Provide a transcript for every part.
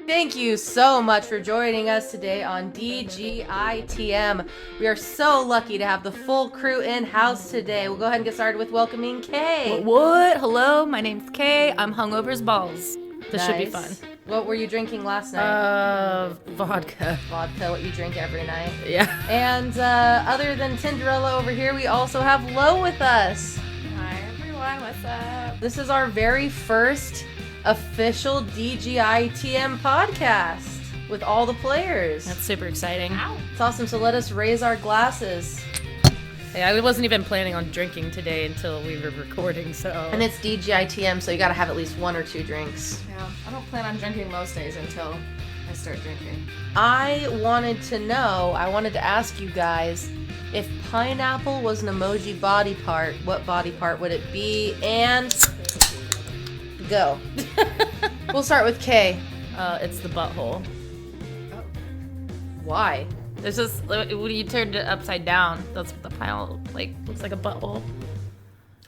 Thank you so much for joining us today on DGITM. We are so lucky to have the full crew in-house today. We'll go ahead and get started with welcoming Kay. What? Hello, my name's Kay. I'm hungover as balls. This should be fun. What were you drinking last night? Vodka. Vodka, what you drink every night. Yeah. And other than Tinderella over here, we also have Lo with us. Hi everyone, what's up? This is our very first official DGITM podcast with all the players. That's super exciting. Ow. It's awesome, so let us raise our glasses. Hey, I wasn't even planning on drinking today until we were recording, so... And it's DGITM, so you gotta have at least 1 or 2 drinks. Yeah, I don't plan on drinking most days until I start drinking. I wanted to ask you guys, if pineapple was an emoji body part, what body part would it be? And go. We'll start with Kay. It's the butthole. Oh. Why? It's just, when you turned it upside down, that's what the pile, looks like a butthole.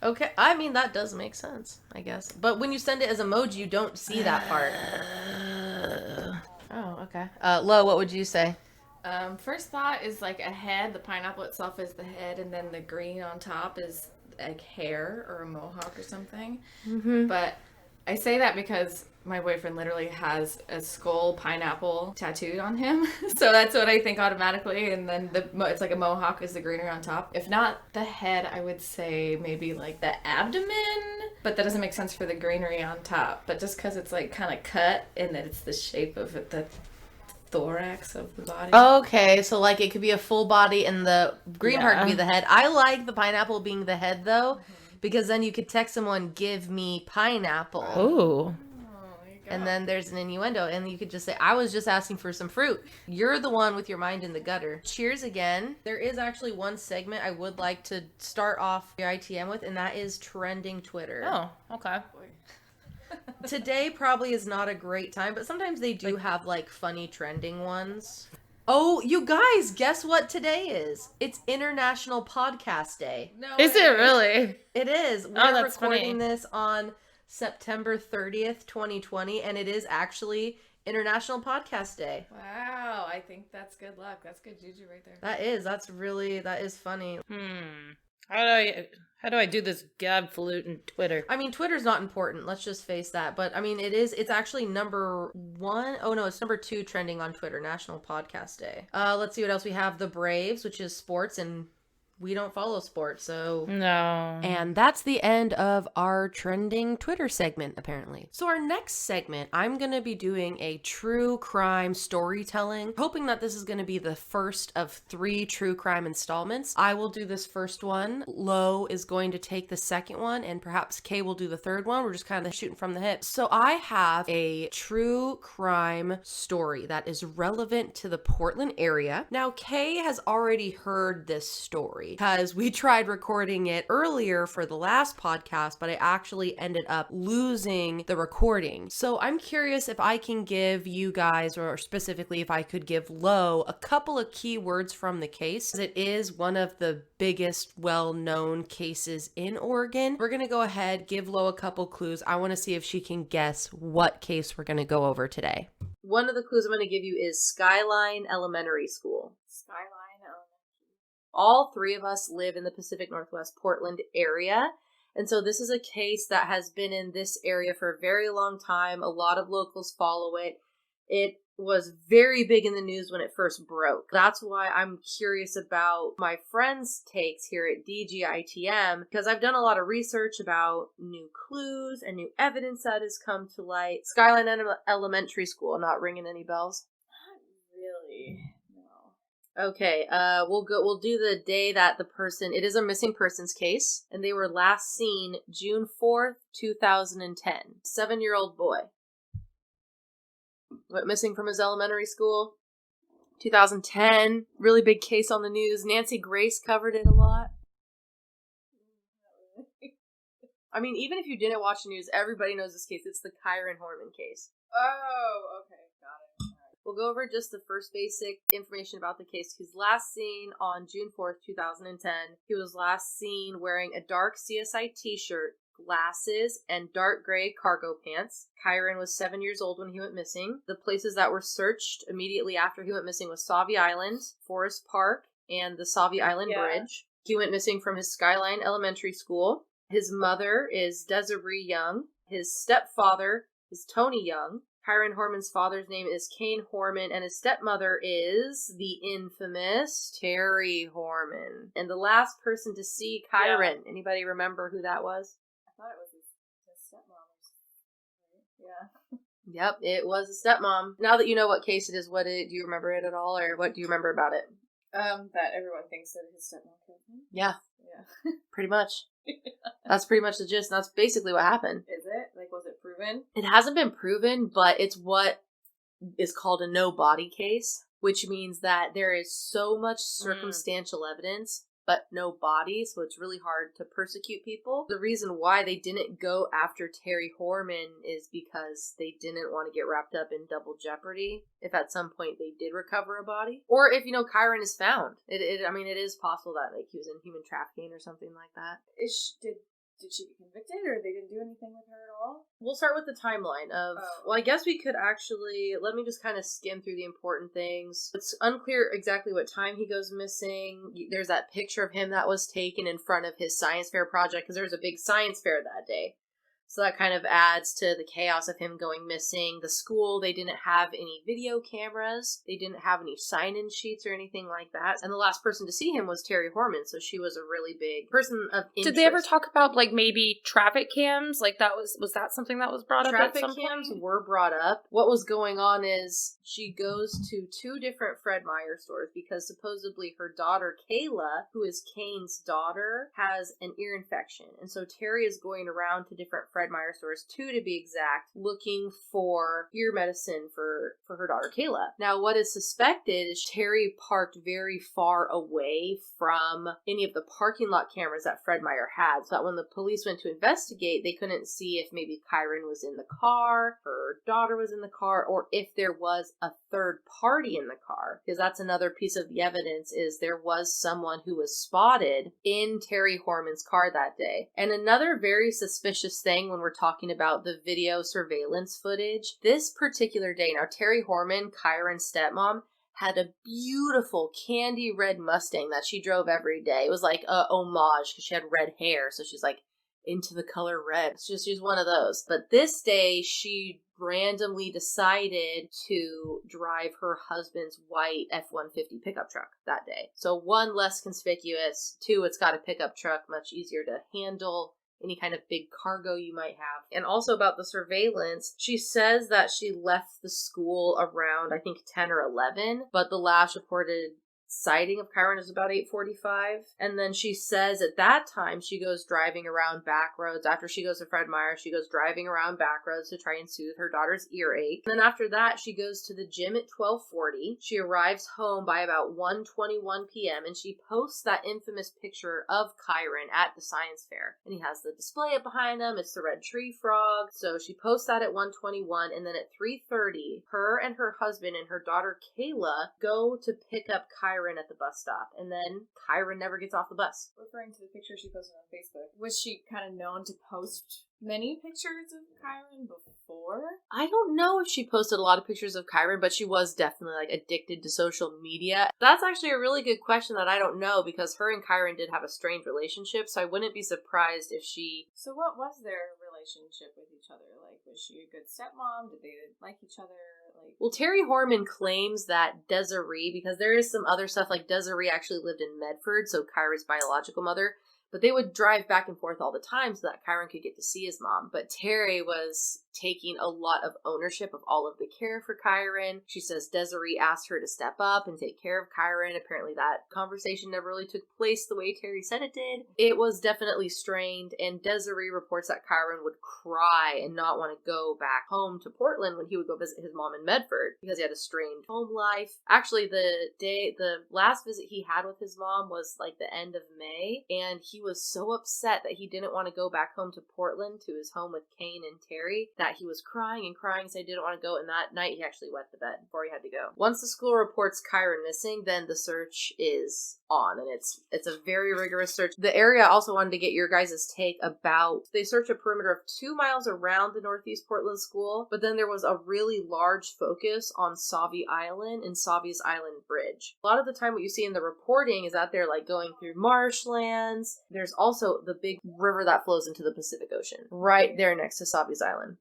Okay, I mean, that does make sense, I guess. But when you send it as emoji, you don't see that part. Oh, okay. Lo, what would you say? First thought is like a head. The pineapple itself is the head, and then the green on top is like hair or a mohawk or something. Mm-hmm. But I say that because my boyfriend literally has a skull pineapple tattooed on him. So that's what I think automatically. And then it's like a mohawk is the greenery on top. If not the head, I would say maybe like the abdomen. But that doesn't make sense for the greenery on top. But just because it's like kind of cut and that it's the shape of the thorax of the body. Okay, so like it could be a full body and the green part could be Yeah. the head. I like the pineapple being the head though, because then you could text someone, "Give me pineapple." Ooh. And then there's an innuendo, and you could just say, "I was just asking for some fruit." You're the one with your mind in the gutter. Cheers again. There is actually one segment I would like to start off your ITM with, and that is trending Twitter. Oh, okay. Today probably is not a great time, but sometimes they do have like funny trending ones. Oh, you guys, guess what today is? It's International Podcast Day. No Is way. it really? It is. We're that's recording funny. this on September 30th, 2020, and it is actually International Podcast Day. Wow, I think that's good luck. That's good juju right there. That is funny. How do I do this godfalutin Twitter? I mean, Twitter's not important. Let's just face that. But I mean, it's actually number 1. Oh no, it's number 2 trending on Twitter, National Podcast Day. Let's see what else we have. The Braves, which is sports, and we don't follow sports, so... No. And that's the end of our trending Twitter segment, apparently. So our next segment, I'm going to be doing a true crime storytelling, hoping that this is going to be the first of 3 true crime installments. I will do this first one. Lo is going to take the second one, and perhaps Kay will do the third one. We're just kind of shooting from the hip. So I have a true crime story that is relevant to the Portland area. Now, Kay has already heard this story because we tried recording it earlier for the last podcast, but I actually ended up losing the recording. So I'm curious if I can give you guys, or specifically if I could give Lo, a couple of key words from the case. It is one of the biggest well-known cases in Oregon. We're gonna go ahead, give Lo a couple clues. I want to see if she can guess what case we're gonna go over today. One of the clues I'm gonna give you is Skyline Elementary School. Skyline Elementary. All 3 of us live in the Pacific Northwest Portland area. And so this is a case that has been in this area for a very long time. A lot of locals follow it. It was very big in the news when it first broke. That's why I'm curious about my friends' takes here at DGITM, because I've done a lot of research about new clues and new evidence that has come to light. Skyline Elementary School, not ringing any bells? Not really. Okay, we'll do the day that it is a missing persons case, and they were last seen June 4th, 2010. 7-year-old boy. Went missing from his elementary school. 2010, really big case on the news. Nancy Grace covered it a lot. I mean, even if you didn't watch the news, everybody knows this case. It's the Kyron Horman case. Oh, okay, got it. We'll go over just the first basic information about the case. He was last seen on June 4th, 2010. He was last seen wearing a dark CSI t-shirt, glasses, and dark gray cargo pants. Kyron was 7 years old when he went missing. The places that were searched immediately after he went missing was Sauvie Island, Forest Park, and the Sauvie Island Bridge. He went missing from his Skyline Elementary School. His mother is Desiree Young. His stepfather is Tony Young. Kyron Horman's father's name is Kyron Horman, and his stepmother is the infamous Terry Horman. And the last person to see Kyron, anybody remember who that was? I thought it was his stepmom. Right? Yeah. Yep, it was a stepmom. Now that you know what case it is, do you remember it at all, or what do you remember about it? That everyone thinks that his stepmom killed him. Yeah. Yeah. Pretty much. That's pretty much the gist. That's basically what happened. Is it? Like, was it proven? It hasn't been proven, but it's what is called a no body case, which means that there is so much circumstantial evidence, but no body, so it's really hard to persecute people. The reason why they didn't go after Terry Horman is because they didn't want to get wrapped up in double jeopardy if at some point they did recover a body. Or if, Kyron is found. It is possible that he was in human trafficking or something like that. Did she get convicted, or they didn't do anything with her at all? We'll start with the timeline of... Well, I guess we could actually... Let me just kind of skim through the important things. It's unclear exactly what time he goes missing. There's that picture of him that was taken in front of his science fair project, because there was a big science fair that day. So that kind of adds to the chaos of him going missing. The school, they didn't have any video cameras. They didn't have any sign-in sheets or anything like that. And the last person to see him was Terry Horman, so she was a really big person of interest. Did they ever talk about, maybe traffic cams? Was that something that was brought up at some point? Traffic cams were brought up. What was going on is she goes to 2 different Fred Meyer stores because supposedly her daughter, Kayla, who is Kane's daughter, has an ear infection. And so Terry is going around to different Fred Meyer stores, 2 to be exact, looking for ear medicine for her daughter Kayla. Now, what is suspected is Terry parked very far away from any of the parking lot cameras that Fred Meyer had, so that when the police went to investigate, they couldn't see if maybe Kyron was in the car, her daughter was in the car, or if there was a third party in the car. Because that's another piece of the evidence, is there was someone who was spotted in Terry Horman's car that day. And another very suspicious thing when we're talking about the video surveillance footage, this particular day, now Terry Horman, Kyron's stepmom, had a beautiful candy red Mustang that she drove every day. It was like a homage because she had red hair, so she's like into the color red. She's one of those. But this day, she randomly decided to drive her husband's white F-150 pickup truck that day. So 1, less conspicuous. 2, it's got a pickup truck, much easier to handle any kind of big cargo you might have. And also about the surveillance, she says that she left the school around, I think, 10 or 11, but the last reported sighting of Kyron is about 8:45. And then she says at that time she goes driving around back roads. After she goes to Fred Meyer, she goes driving around back roads to try and soothe her daughter's earache. And then after that, she goes to the gym at 12:40. She arrives home by about 1:21 p.m. and she posts that infamous picture of Kyron at the science fair. And he has the display up behind him. It's the red tree frog. So she posts that at 1:21, and then at 3:30, her and her husband and her daughter Kayla go to pick up Kyron at the bus stop, and then Kyron never gets off the bus. Referring to the picture she posted on Facebook, was she kind of known to post many pictures of Kyron before? I don't know if she posted a lot of pictures of Kyron, but she was definitely addicted to social media. That's actually a really good question that I don't know, because her and Kyron did have a strained relationship, so I wouldn't be surprised if she... So what was their relationship with each other? Was she a good stepmom? Did they like each other? Well, Terry Horman claims that Desiree, because there is some other stuff, Desiree actually lived in Medford, so Kyron's biological mother, but they would drive back and forth all the time so that Kyron could get to see his mom. But Terry was taking a lot of ownership of all of the care for Kyron. She says Desiree asked her to step up and take care of Kyron. Apparently that conversation never really took place the way Terry said it did. It was definitely strained, and Desiree reports that Kyron would cry and not want to go back home to Portland when he would go visit his mom in Medford because he had a strained home life. Actually, the last visit he had with his mom was the end of May, and he was so upset that he didn't want to go back home to Portland to his home with Kane and Terry that he was crying and crying, so he didn't want to go. And that night he actually wet the bed before he had to go. Once the school reports Kyron missing, then the search is on, and it's a very rigorous search. The area, I also wanted to get your guys' take about, they search a perimeter of 2 miles around the Northeast Portland school, but then there was a really large focus on Sauvie Island and Sauvie's Island Bridge. A lot of the time what you see in the reporting is that they're like going through marshlands. There's also the big river that flows into the Pacific Ocean right there next to Sauvie's Island.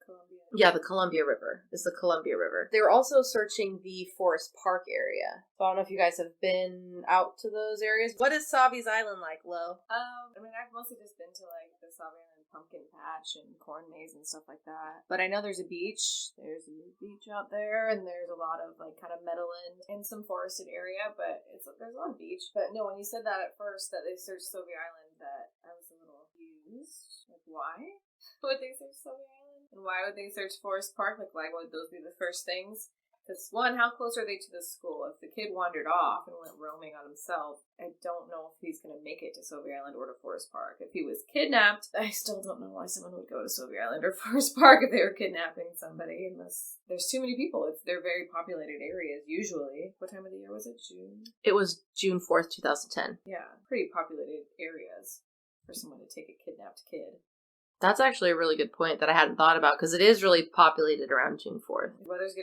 Yeah, the Columbia River. It's the Columbia River. They were also searching the Forest Park area. So I don't know if you guys have been out to those areas. What is Sauvie's Island like, Lo? I mean, I've mostly just been to, like, the Sauvie Island Pumpkin Patch and Corn Maze and stuff like that. But I know there's a beach. There's a new beach out there, and there's a lot of, like, kind of meadowland and some forested area, but there's a lot of beach. But no, when you said that at first, that they searched Sauvie Island, that I was a little confused. Like, why would they search Sauvie Island? And why would they search Forest Park? Like, why would those be the first things? Because, one, how close are they to the school? If the kid wandered off and went roaming on himself, I don't know if he's going to make it to Sauvie Island or to Forest Park. If he was kidnapped, I still don't know why someone would go to Sauvie Island or Forest Park if they were kidnapping somebody, unless there's too many people. They're very populated areas, usually. What time of the year was it? June? It was June 4th, 2010. Yeah, pretty populated areas for someone to take a kidnapped kid. That's actually a really good point that I hadn't thought about, because it is really populated around June 4th. The weather's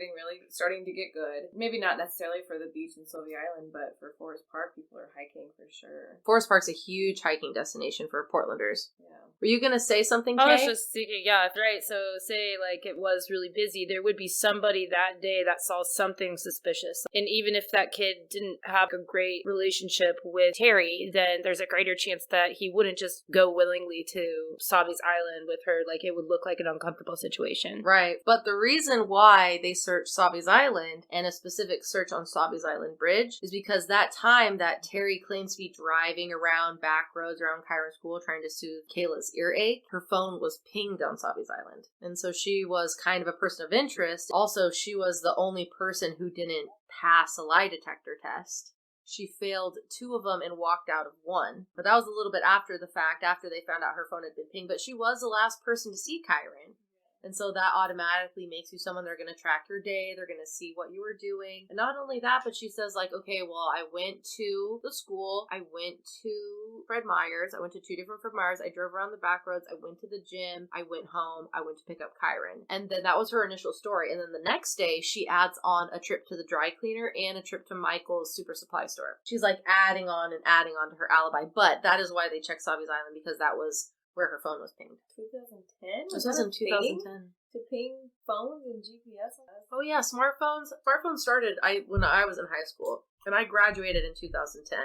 starting to get good. Maybe not necessarily for the beach in Sauvie Island, but for Forest Park, people are hiking for sure. Forest Park's a huge hiking destination for Portlanders. Yeah. Were you going to say something, Kay? I was just thinking, yeah, right. So say, like, it was really busy, there would be somebody that day that saw something suspicious. And even if that kid didn't have a great relationship with Terry, then there's a greater chance that he wouldn't just go willingly to Sauvie's Island with her. Like, it would look like an uncomfortable situation. Right. But the reason why they searched Sauvie's Island, and a specific search on Sauvie's Island Bridge, is because that time that Terry claims to be driving around back roads around Kyron School trying to soothe Kayla's earache, her phone was pinged on Sauvie's Island. And so she was kind of a person of interest. Also, she was the only person who didn't pass a lie detector test. She failed 2 of them and walked out of 1. But that was a little bit after the fact, after they found out her phone had been pinged. But she was the last person to see Kyron. And so that automatically makes you someone they're going to track your day. They're going to see what you were doing. And not only that, but she says, like, okay, well, I went to the school. I went to Fred Meyer's. I went to 2 different Fred Meyer's. I drove around the back roads. I went to the gym. I went home. I went to pick up Kyron. And then that was her initial story. And then the next day, she adds on a trip to the dry cleaner and a trip to Michael's super supply store. She's like adding on and adding on to her alibi. But that is why they checked Sauvie's Island, because that was where her phone was pinged. 2010? This was in 2010. To ping phones and GPS? Oh yeah, smartphones. Smartphones started when I was in high school, and I graduated in 2010.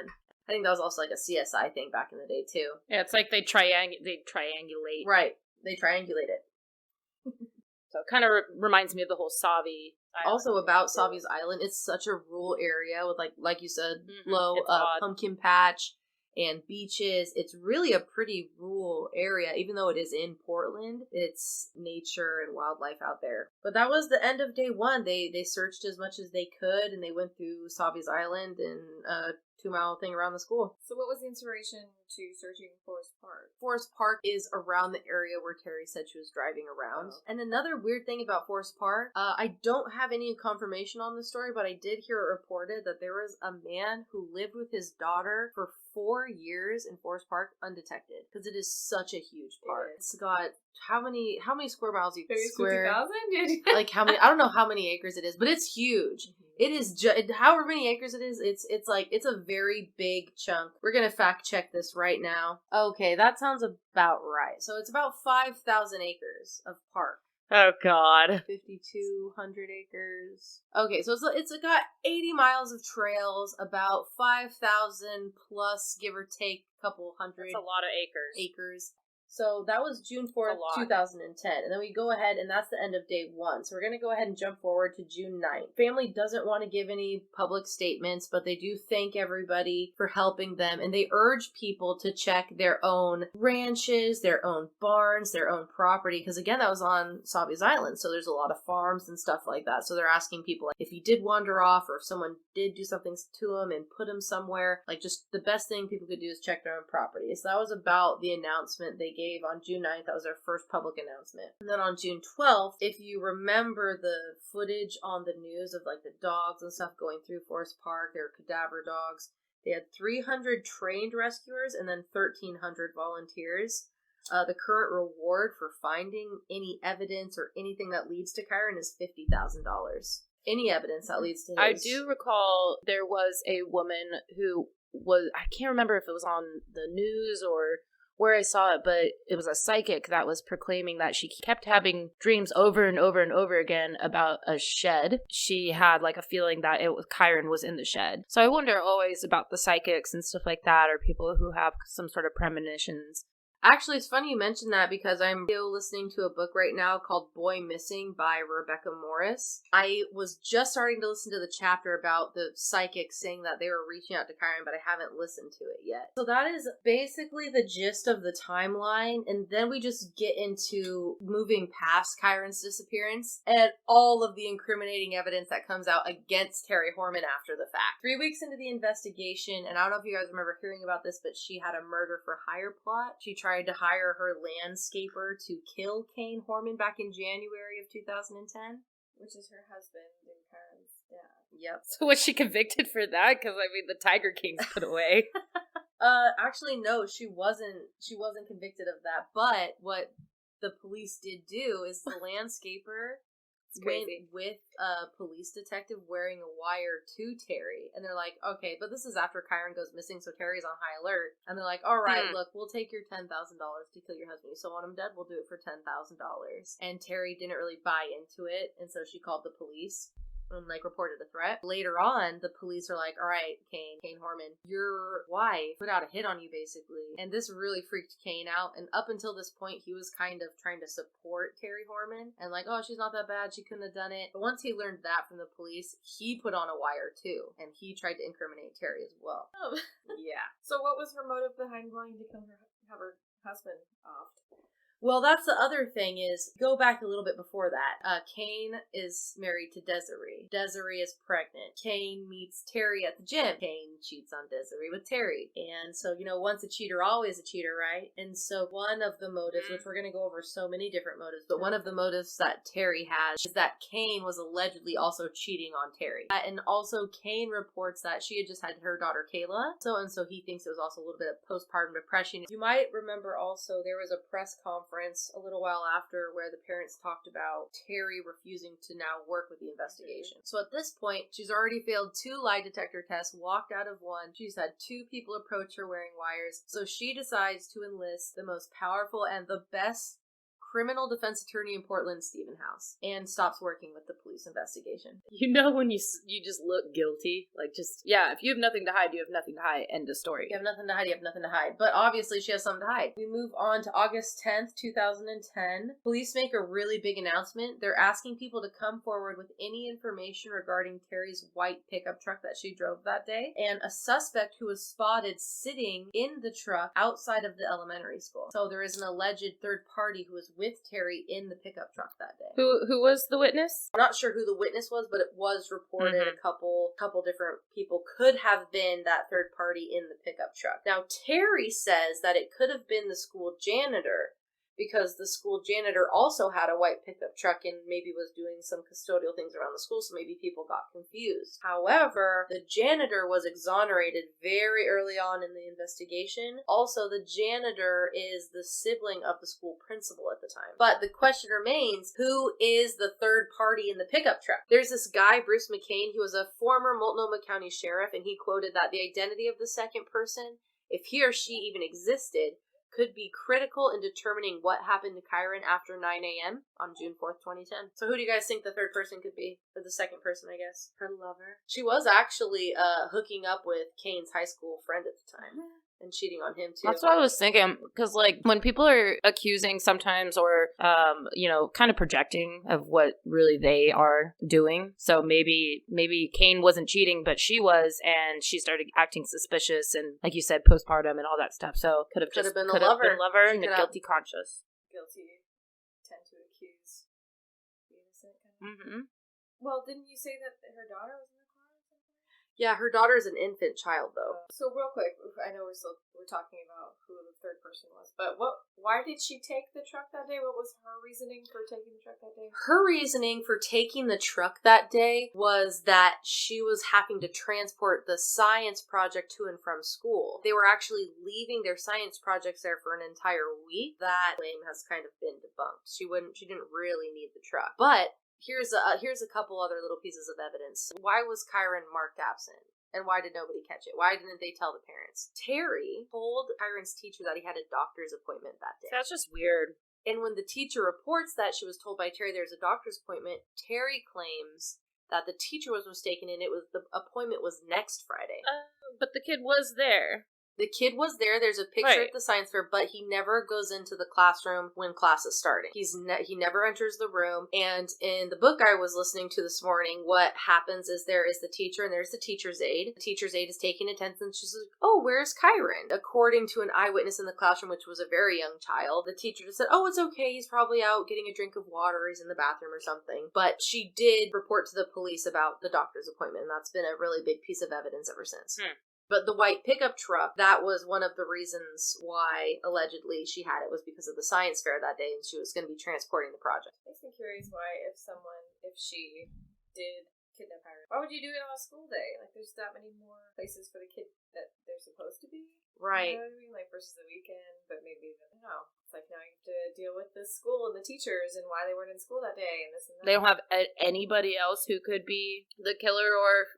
I think that was also like a CSI thing back in the day too. Yeah, it's like they triangulate. Right, they triangulate it. So it kind of reminds me of the whole Sauvie Island. Also about Sauvie's Island, it's such a rural area with like you said, low pumpkin patch and beaches. It's really a pretty rural area, even though it is in Portland. It's nature and wildlife out there. But that was the end of day 1. They searched as much as they could, and they went through Sauvie's Island and a 2-mile thing around the school. So what was the inspiration to searching Forest Park? Forest Park is around the area where Terry said she was driving around. Oh. And another weird thing about Forest Park, I don't have any confirmation on the story, but I did hear it reported that there was a man who lived with his daughter for 4 years in Forest Park undetected, because it is such a huge park. It's got how many square miles? You square 50,000? Like how many? I don't know how many acres it is, but it's huge. It is however many acres it is. It's a very big chunk. We're gonna fact check this right now. Okay, that sounds about right. So it's about 5,000 acres of park. Oh God, 5,200 acres. Okay, so it's got 80 miles of trails, about 5,000 plus, give or take, couple hundred. that's a lot of acres. So that was June 4th, A lot. 2010. And then we go ahead, and that's the end of day 1. So we're going to go ahead and jump forward to June 9th. Family doesn't want to give any public statements, but they do thank everybody for helping them. And they urge people to check their own ranches, their own barns, their own property. Because again, that was on Sabi's Island. So there's a lot of farms and stuff like that. So they're asking people, like, if you did wander off or if someone did do something to them and put them somewhere, like, just the best thing people could do is check their own property. So that was about the announcement they gave on June 9th. That was their first public announcement. And then on June 12th, if you remember the footage on the news of like the dogs and stuff going through Forest Park, they were cadaver dogs. They had 300 trained rescuers and then 1,300 volunteers. The current reward for finding any evidence or anything that leads to Kyron is $50,000. Any evidence that leads to his... I do recall there was a woman who was, I can't remember if it was on the news or where I saw it, but it was a psychic that was proclaiming that she kept having dreams over and over and over again about a shed. She had like a feeling that Kyron was in the shed. So I wonder always about the psychics and stuff like that, or people who have some sort of premonitions. Actually, it's funny you mentioned that because I'm still listening to a book right now called Boy Missing by Rebecca Morris. I was just starting to listen to the chapter about the psychics saying that they were reaching out to Kyron, but I haven't listened to it yet. So that is basically the gist of the timeline, and then we just get into moving past Kyron's disappearance and all of the incriminating evidence that comes out against Terry Horman after the fact. 3 weeks into the investigation, and I don't know if you guys remember hearing about this, but she had a murder for hire plot. She tried to hire her landscaper to kill Kyron Horman back in January of 2010. Which is her husband and Kyron's dad. Yep. So was she convicted for that? Because I mean, the Tiger King's put away. Actually, no, she wasn't convicted of that. But what the police did do is the landscaper went with a police detective wearing a wire to Terry. And they're like, okay, but this is after Kyron goes missing, so Terry's on high alert. And they're like, all right, look, we'll take your $10,000 to kill your husband. You still want him dead? We'll do it for $10,000. And Terry didn't really buy into it, and so she called the police and like reported a threat. Later on, the police are like, all right, Kyron Horman, your wife put out a hit on you basically. And this really freaked Kyron out. And up until this point, he was kind of trying to support Terry Horman and like, oh, she's not that bad, she couldn't have done it. But once he learned that from the police, he put on a wire too, and he tried to incriminate Terry as well. Oh. Yeah. So what was her motive behind wanting to have her husband off? Well, that's the other thing is, go back a little bit before that. Kyron is married to Desiree. Desiree is pregnant. Kyron meets Terry at the gym. Kyron cheats on Desiree with Terry. And so, once a cheater, always a cheater, right? And so one of the motives, which we're going to go over so many different motives, but one of the motives that Terry has is that Kyron was allegedly also cheating on Terry. And also Kyron reports that she had just had her daughter Kayla. And so he thinks it was also a little bit of postpartum depression. You might remember also there was a press conference a little while after where the parents talked about Terry refusing to now work with the investigation. So at this point, she's already failed 2 lie detector tests, walked out of 1. She's had 2 people approach her wearing wires. So she decides to enlist the most powerful and the best criminal defense attorney in Portland, Stephen House, and stops working with the police investigation. You know when you just look guilty? Like, just, yeah, if you have nothing to hide, you have nothing to hide. End of story. You have nothing to hide, you have nothing to hide. But obviously she has something to hide. We move on to August 10th, 2010. Police make a really big announcement. They're asking people to come forward with any information regarding Terry's white pickup truck that she drove that day, and a suspect who was spotted sitting in the truck outside of the elementary school. So there is an alleged third party who was with Terry in the pickup truck that day. Who was the witness? I'm not sure who the witness was, but it was reported a couple different people could have been that third party in the pickup truck. Now, Terry says that it could have been the school janitor, because the school janitor also had a white pickup truck and maybe was doing some custodial things around the school, so maybe people got confused. However, the janitor was exonerated very early on in the investigation. Also, the janitor is the sibling of the school principal at the time. But the question remains, who is the third party in the pickup truck? There's this guy, Bruce McCain, who was a former Multnomah County sheriff, and he quoted that the identity of the second person, if he or she even existed, could be critical in determining what happened to Kyron after 9 a.m. on June 4th, 2010. So who do you guys think the third person could be? Or the second person, I guess. Her lover. She was actually hooking up with Kane's high school friend at the time. And cheating on him, too. That's what I was thinking. Because, like, when people are accusing sometimes or, kind of projecting of what really they are doing. So maybe Kane wasn't cheating, but she was, and she started acting suspicious and, like you said, postpartum and all that stuff. So could have been the lover and the guilty conscience. Guilty tend to accuse the innocent. Mm-hmm. Well, didn't you say that her daughter was in the car or something? Yeah, her daughter's an infant child, though. So real quick, I know we're talking about who the third person was, but why did she take the truck that day? What was her reasoning for taking the truck that day? Her reasoning for taking the truck that day was that she was having to transport the science project to and from school. They were actually leaving their science projects there for an entire week. That claim has kind of been debunked. She didn't really need the truck. But here's a couple other little pieces of evidence. Why was Kyron marked absent? And why did nobody catch it? Why didn't they tell the parents? Terry told Kyron's teacher that he had a doctor's appointment that day. That's just weird. And when the teacher reports that she was told by Terry there's a doctor's appointment, Terry claims that the teacher was mistaken and the appointment was next Friday. But the kid was there. The kid was there. There's a picture at the science fair, but he never goes into the classroom when class is starting. He never enters the room. And in the book I was listening to this morning, what happens is there is the teacher and there's the teacher's aide. The teacher's aide is taking attendance. She's like, "Oh, where's Kyron?" According to an eyewitness in the classroom, which was a very young child, the teacher just said, "Oh, it's okay. He's probably out getting a drink of water. He's in the bathroom or something." But she did report to the police about the doctor's appointment, and that's been a really big piece of evidence ever since. But the white pickup truck, that was one of the reasons why, allegedly, she had it, was because of the science fair that day, and she was going to be transporting the project. Makes me curious why, if she did kidnap Kyron, why would you do it on a school day? Like, there's that many more places for the kid that they're supposed to be. Right. You know what I mean? Like, versus the weekend, but maybe, I don't know. It's like, now you have to deal with the school and the teachers and why they weren't in school that day and this and that. They don't have anybody else who could be the killer or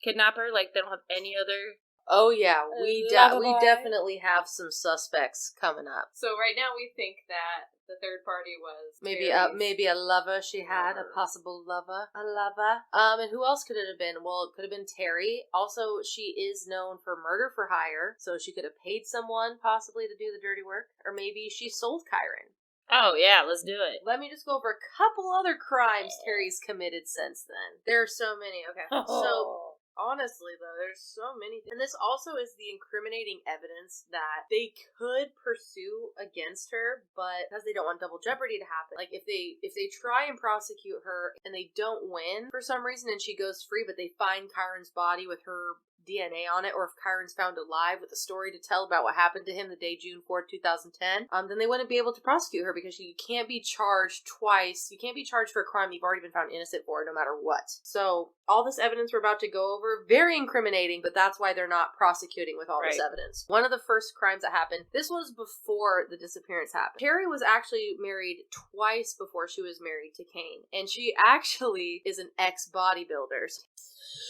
kidnapper? Like, they don't have any other... Oh yeah, we definitely have some suspects coming up. So right now we think that the third party was maybe a lover she had, a possible lover, and who else could it have been? Well, it could have been Terry. Also, she is known for murder for hire, so she could have paid someone possibly to do the dirty work, or maybe she sold Kyron. Oh yeah, let's do it. Let me just go over a couple other crimes Terry's committed since then. There are so many. Okay, so. Honestly, though, there's so many things. And this also is the incriminating evidence that they could pursue against her, but because they don't want double jeopardy to happen. Like, if they try and prosecute her and they don't win for some reason and she goes free, but they find Kyron's body with her DNA on it, or if Kyron's found alive with a story to tell about what happened to him the day June 4th, 2010, then they wouldn't be able to prosecute her because you can't be charged twice. You can't be charged for a crime you've already been found innocent for, no matter what. So, all this evidence we're about to go over, very incriminating, but that's why they're not prosecuting with all this evidence. One of the first crimes that happened, this was before the disappearance happened. Terry was actually married twice before she was married to Kane, and she actually is an ex-bodybuilder.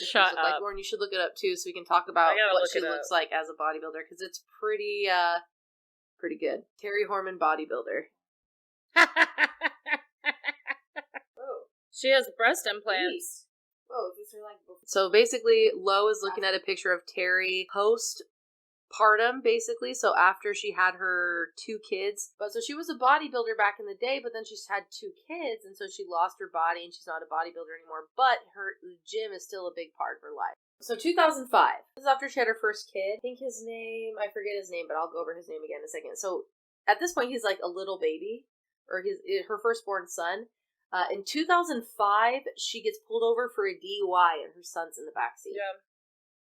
Shut up. Like, Lauren, you should look it up too, so we can talk about what she looks like as a bodybuilder, because it's pretty good. Kyron Horman bodybuilder. Oh, she has breast implants. Oh, these are like. So basically, Lo is looking at a picture of Terry postpartum, basically. So after she had her 2 kids. But so she was a bodybuilder back in the day, but then she's had 2 kids, and so she lost her body and she's not a bodybuilder anymore. But the gym is still a big part of her life. So 2005. This is after she had her first kid. I think I forget his name, but I'll go over his name again in a second. So at this point, he's like a little baby, or her firstborn son. In 2005, she gets pulled over for a DUI and her son's in the backseat. Yeah.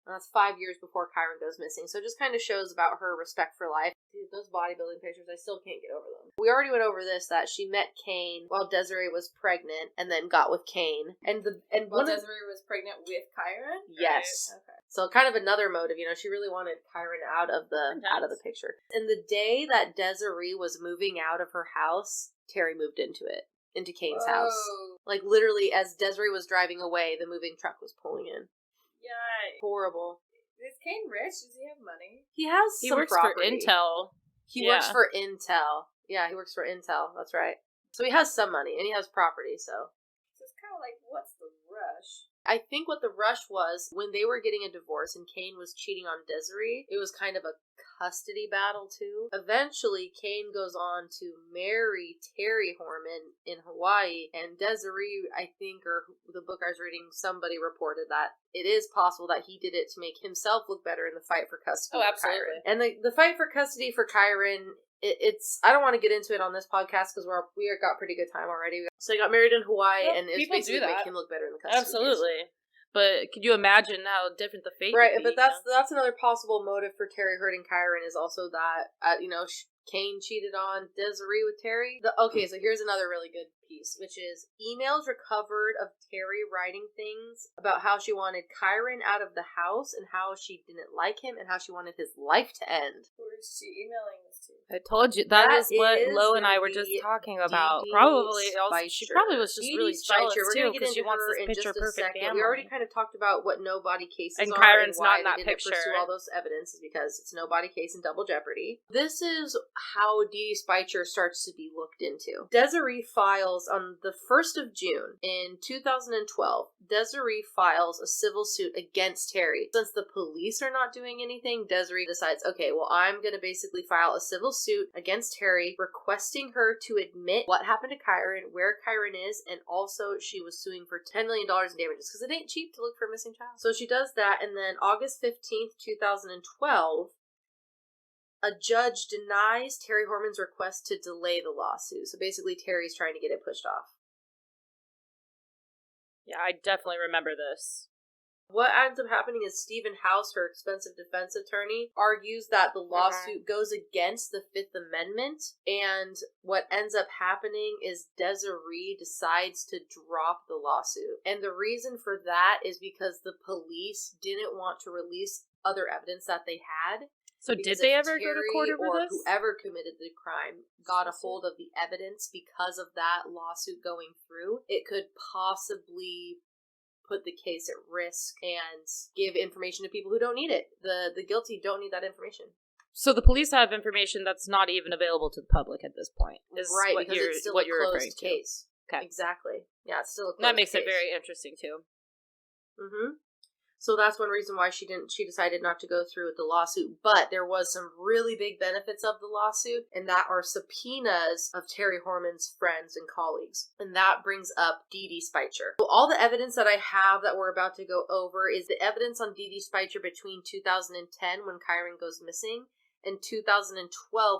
And that's 5 years before Kyron goes missing. So it just kind of shows about her respect for life. Dude, those bodybuilding pictures, I still can't get over them. We already went over this, that she met Kane while Desiree was pregnant and then got with Kane. Desiree was pregnant with Kyron? Yes. Right? Okay. So kind of another motive, she really wanted Kyron out of the picture. And the day that Desiree was moving out of her house, Terry moved into Kane's house. Like, literally, as Desiree was driving away, the moving truck was pulling in. Yikes. Horrible. Is Kane rich? Does he have money? He has some works property. for Intel. He works for Intel. Yeah, he works for Intel. That's right. So he has some money, and he has property, so. So it's kind of like, what's the rush? I think what the rush was, when they were getting a divorce and Kane was cheating on Desiree, it was kind of a custody battle too. Eventually, Kane goes on to marry Terry Horman in Hawaii, and Desiree, I think, or the book I was reading, somebody reported that it is possible that he did it to make himself look better in the fight for custody. Oh, absolutely. Kyron. And the fight for custody for Kyron, it's I don't want to get into it on this podcast because we got pretty good time already. So he got married in Hawaii, and it's basically make him look better in the custody. Absolutely. But could you imagine how different the fate would be? But that's another possible motive for Terry hurting Kyron is also that Kane cheated on Desiree with Terry. So here's another really good piece, which is emails recovered of Terry writing things about how she wanted Kyron out of the house and how she didn't like him and how she wanted his life to end. Who is she emailing this to? I told you that is what Lo and I were just talking about. She probably was just really jealous too because she wants this picture perfect family. We already kind of talked about what no body cases and are Kyron's and why not in that they didn't picture. pursue all those evidences because it's no body case in double jeopardy. This is how Dee Dee Speicher starts to be looked into. Desiree files on the 1st of June in 2012. Desiree files a civil suit against Terry. Since the police are not doing anything, Desiree decides, okay, well, I'm going to basically file a civil suit against Terry, requesting her to admit what happened to Kyron, where Kyron is, and also she was suing for $10 million in damages because it ain't cheap to look for a missing child. So she does that, and then August 15th, 2012, a judge denies Terry Horman's request to delay the lawsuit. So basically, Terry's trying to get it pushed off. Yeah, I definitely remember this. What ends up happening is Stephen House, her expensive defense attorney, argues that the lawsuit goes against the Fifth Amendment, and what ends up happening is Desiree decides to drop the lawsuit. And the reason for that is because the police didn't want to release other evidence that they had. So did they ever go to court over this? Whoever committed the crime got a hold of the evidence because of that lawsuit going through, it could possibly put the case at risk and give information to people who don't need it. The guilty don't need that information. So the police have information that's not even available to the public at this point. Right, because it's still a closed case. Okay. Exactly. Yeah, it's still a closed That makes case. it very interesting, too. Mm-hmm. So that's one reason why she decided not to go through with the lawsuit. But there was some really big benefits of the lawsuit, and that are subpoenas of Terry Horman's friends and colleagues. And that brings up Dee Dee Speicher. So all the evidence that I have that we're about to go over is the evidence on Dee Dee Speicher between 2010, when Kyron goes missing, and 2012,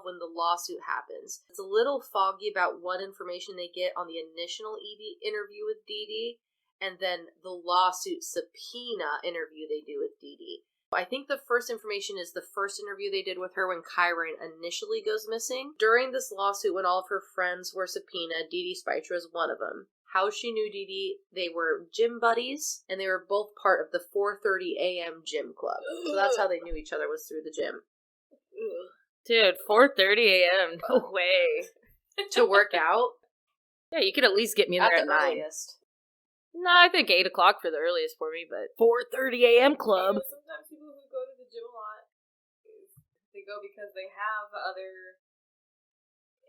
when the lawsuit happens. It's a little foggy about what information they get on the initial interview with Dee Dee, and then the lawsuit subpoena interview they do with Dee Dee. I think the first information is the first interview they did with her when Kyron initially goes missing. During this lawsuit, when all of her friends were subpoenaed, Dee Dee Speicher was one of them. How she knew Dee Dee, they were gym buddies, and they were both part of the 4:30 a.m. gym club. So that's how they knew each other, was through the gym. Dude, 4:30 a.m. No way. To work out? Yeah, you could at least get me in there at 9. Earliest. No, I think 8 o'clock for the earliest for me, but 4:30 a.m. club. Sometimes people who go to the gym a lot, they go because they have other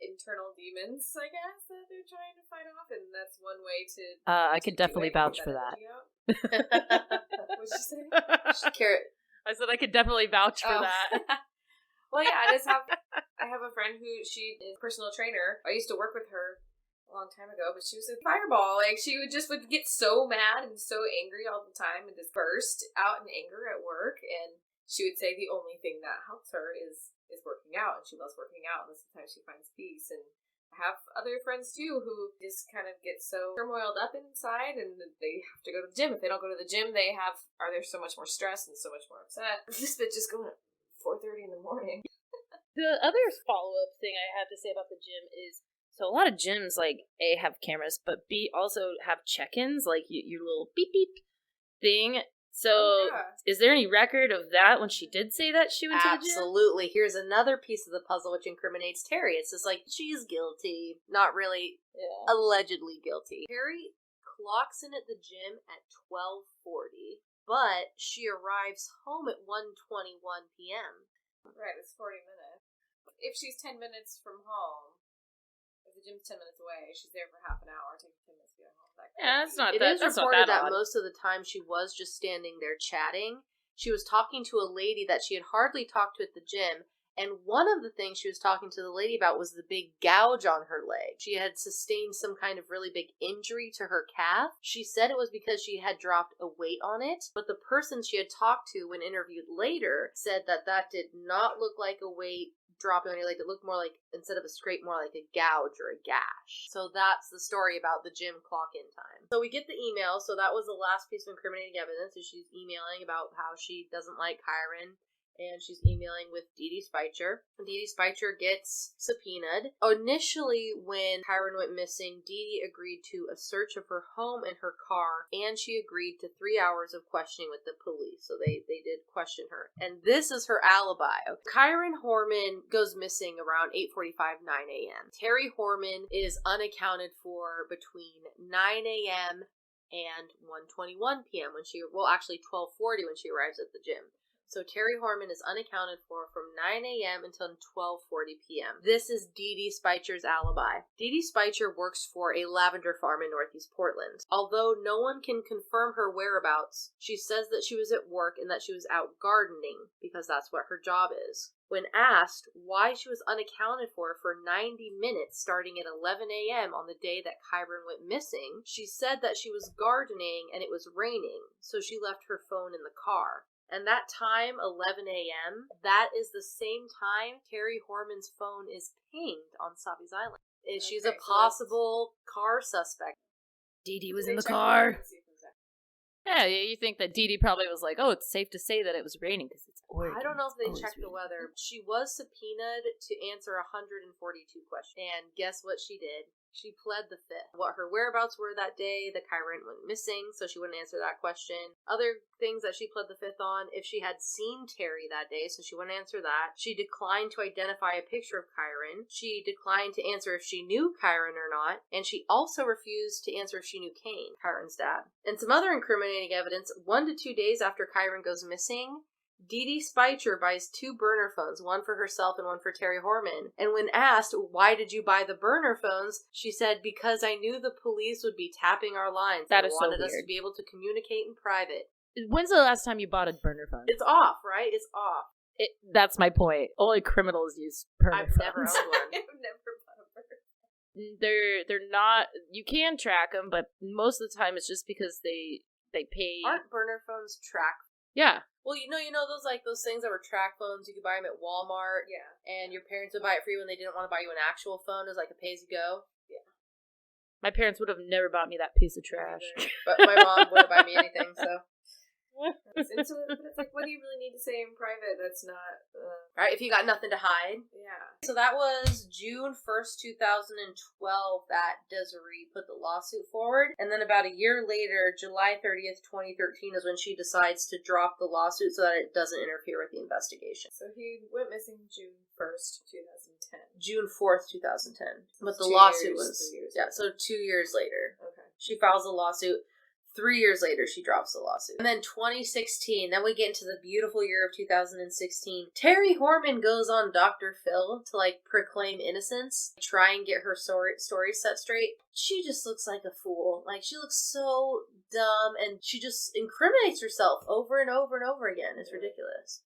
internal demons, I guess, that they're trying to fight off, and that's one way to... I could definitely vouch for that. What'd you say? Carrot. I said I could definitely vouch for that. Well, yeah, I have a friend who, she is a personal trainer. I used to work with her a long time ago, but she was a fireball. Like, she would get so mad and so angry all the time and just burst out in anger at work, and she would say the only thing that helps her is working out, and she loves working out, and sometimes she finds peace. And I have other friends too who just kind of get so turmoiled up inside, and they have to go to the gym. If they don't go to the gym, they're so much more stressed and so much more upset. This bitch just going at 4:30 in the morning. The other follow-up thing I have to say about the gym is, so a lot of gyms, like, A, have cameras, but B, also have check-ins, like your little beep-beep thing. So, Is there any record of that when she did say that she went to the gym? Absolutely. Here's another piece of the puzzle which incriminates Terry. It's just like, she's guilty. Not really. Yeah. Allegedly guilty. Terry clocks in at the gym at 12:40, but she arrives home at 1:21 p.m. Right, it's 40 minutes. If she's 10 minutes from home, if the gym's 10 minutes away. She's there for half an hour. Take 10 minutes to get home. Yeah, that's not It that. is That's not reported that that odd. most of the time she was just standing there chatting. She was talking to a lady that she had hardly talked to at the gym, and one of the things she was talking to the lady about was the big gouge on her leg. She had sustained some kind of really big injury to her calf. She said it was because she had dropped a weight on it, but the person she had talked to when interviewed later said that that did not look like a weight dropping on your leg. It looked more like, instead of a scrape, more like a gouge or a gash. So that's the story about the gym clock-in time. So we get the email. So that was the last piece of incriminating evidence. So she's emailing about how she doesn't like Kyron, and she's emailing with Dee Dee Speicher. Dee Dee Speicher gets subpoenaed. Initially, when Kyron went missing, Dee Dee agreed to a search of her home and her car, and she agreed to 3 hours of questioning with the police. So they did question her. And this is her alibi. Kyron Horman goes missing around 8:45, 9 a.m. Terry Horman is unaccounted for between 9 a.m. and 1:21 p.m. when she, well, actually 12:40 when she arrives at the gym. So Terry Horman is unaccounted for from 9 a.m. until 12:40 p.m. This is Dee Dee Speicher's alibi. Dee Dee Speicher works for a lavender farm in Northeast Portland. Although no one can confirm her whereabouts, she says that she was at work and that she was out gardening, because that's what her job is. When asked why she was unaccounted for 90 minutes starting at 11 a.m. on the day that Kyron went missing, she said that she was gardening and it was raining, so she left her phone in the car. And that time, 11 a.m., that is the same time Terry Horman's phone is pinged on Savi's Island. And she's a possible car suspect. Dee Dee was in the car. Yeah, you think that Dee Dee probably was like, oh, it's safe to say that it was raining because it's Oregon. I don't know if they Always checked the raining. weather. She was subpoenaed to answer 142 questions. And guess what she did? She pled the fifth. What her whereabouts were that day, the Kyron went missing, so she wouldn't answer that question. Other things that she pled the fifth on, if she had seen Terry that day, so she wouldn't answer that. She declined to identify a picture of Kyron. She declined to answer if she knew Kyron or not. And she also refused to answer if she knew Kane, Kyron's dad. And some other incriminating evidence, 1 to 2 days after Kyron goes missing, Dee Dee Speicher buys 2 burner phones, one for herself and one for Terry Horman. And when asked, why did you buy the burner phones, she said, because I knew the police would be tapping our lines. That They is so wanted us weird. to be able to communicate in private. When's the last time you bought a burner phone? It's off, right? It's off. That's my point. Only criminals use burner I've phones. never owned one. I've never bought a burner. They're not. You can track them, but most of the time it's just because they pay. Aren't burner phones track? Yeah. Well, you know those things that were track phones. You could buy them at Walmart. Yeah. And your parents would buy it for you when they didn't want to buy you an actual phone. It was like a pay-as-you-go. My parents would have never bought me that piece of trash. But my mom wouldn't buy me anything, so. And so, but it's like, what do you really need to say in private that's not, Right, if you got nothing to hide. yeah. So that was June 1st, 2012 that Desiree put the lawsuit forward. And then about a year later, July 30th, 2013 is when she decides to drop the lawsuit so that it doesn't interfere with the investigation. So he went missing June 1st, 2010. June 4th, 2010. But the 2 lawsuit years, was, 3 years yeah, so 2 years later. Okay. She files a lawsuit. 3 years later, she drops the lawsuit. And then 2016, then we get into the beautiful year of 2016. Terry Horman goes on Dr. Phil to, proclaim innocence, try and get her story set straight. She just looks like a fool. She looks so dumb, and she just incriminates herself over and over and over again. It's ridiculous.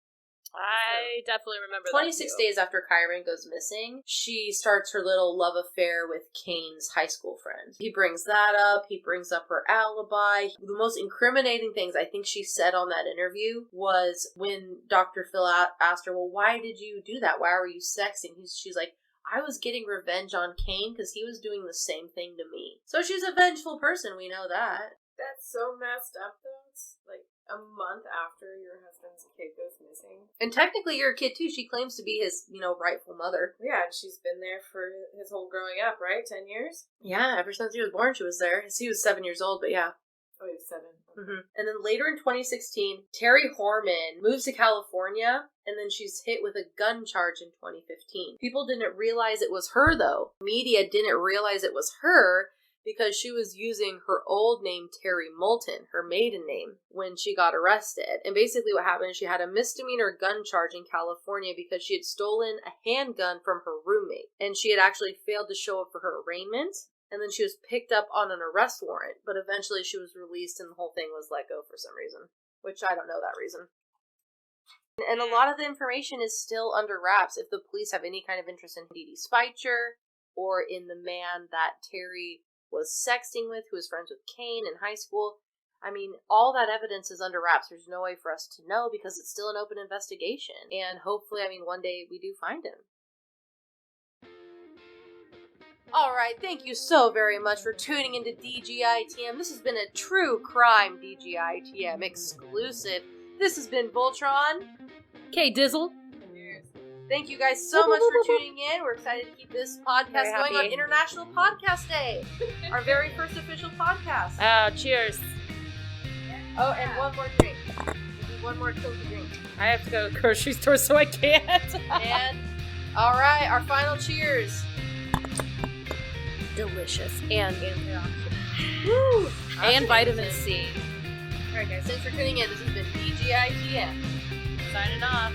I definitely remember 26 that too. days after Kyron goes missing, she starts her little love affair with Kane's high school friend. He brings that up. He brings up her alibi. The most incriminating things I think she said on that interview was when Dr. Phil asked her, well, why did you do that? Why were you sexting? She's like, I was getting revenge on Kane because he was doing the same thing to me. So she's a vengeful person. We know that. That's so messed up, though. It's like a month after your husband's kid goes missing. And technically, you're a kid, too. She claims to be his, rightful mother. Yeah, and she's been there for his whole growing up, right? 10 years? Yeah, ever since he was born, she was there. He was 7 years old, but yeah. Oh, he was 7. Mm-hmm. And then later in 2016, Terry Horman moves to California, and then she's hit with a gun charge in 2015. People didn't realize it was her, though. Media didn't realize it was her because she was using her old name, Terry Moulton, her maiden name, when she got arrested. And basically what happened is she had a misdemeanor gun charge in California because she had stolen a handgun from her roommate. And she had actually failed to show up for her arraignment. And then she was picked up on an arrest warrant. But eventually she was released and the whole thing was let go for some reason. Which I don't know that reason. And a lot of the information is still under wraps. If the police have any kind of interest in Dee Dee Speicher or in the man that Terry was sexting with, who was friends with Kane in high school, I mean, all that evidence is under wraps. There's no way for us to know because it's still an open investigation. And hopefully, I mean, one day we do find him. Alright, thank you so very much for tuning into DGITM. This has been a true crime DGITM exclusive. This has been Voltron. Okay, Dizzle. Thank you guys so much for tuning in. We're excited to keep this podcast going on International Podcast Day. Our very first official podcast. Oh, cheers. Oh, and one more drink. We'll do one more drink to drink. I have to go to the grocery store, so I can't. And, alright, our final cheers. Delicious. And antioxidants. Woo! And vitamin C. Alright guys, thanks for tuning in. This has been DGITM. Signing off.